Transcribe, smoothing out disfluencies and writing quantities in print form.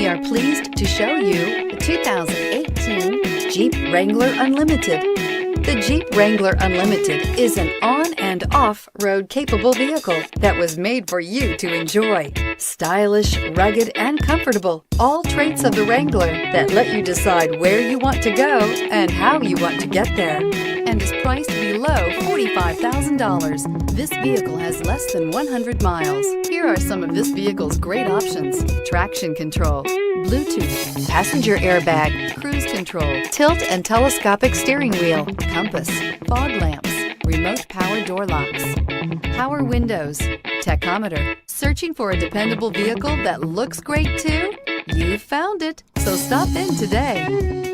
We are pleased to show you the 2018 Jeep Wrangler Unlimited. The Jeep Wrangler Unlimited is an on- and off-road capable vehicle that was made for you to enjoy. Stylish, rugged, and comfortable. All traits of the Wrangler that let you decide where you want to go and how you want to get there. And is priced below $45,000. This vehicle has less than 100 miles. Here are some of this vehicle's great options: traction control, Bluetooth, passenger airbag, cruise control, tilt and telescopic steering wheel, compass, fog lamps, remote power door locks, power windows, tachometer. Searching for a dependable vehicle that looks great too? You found it, so stop in today.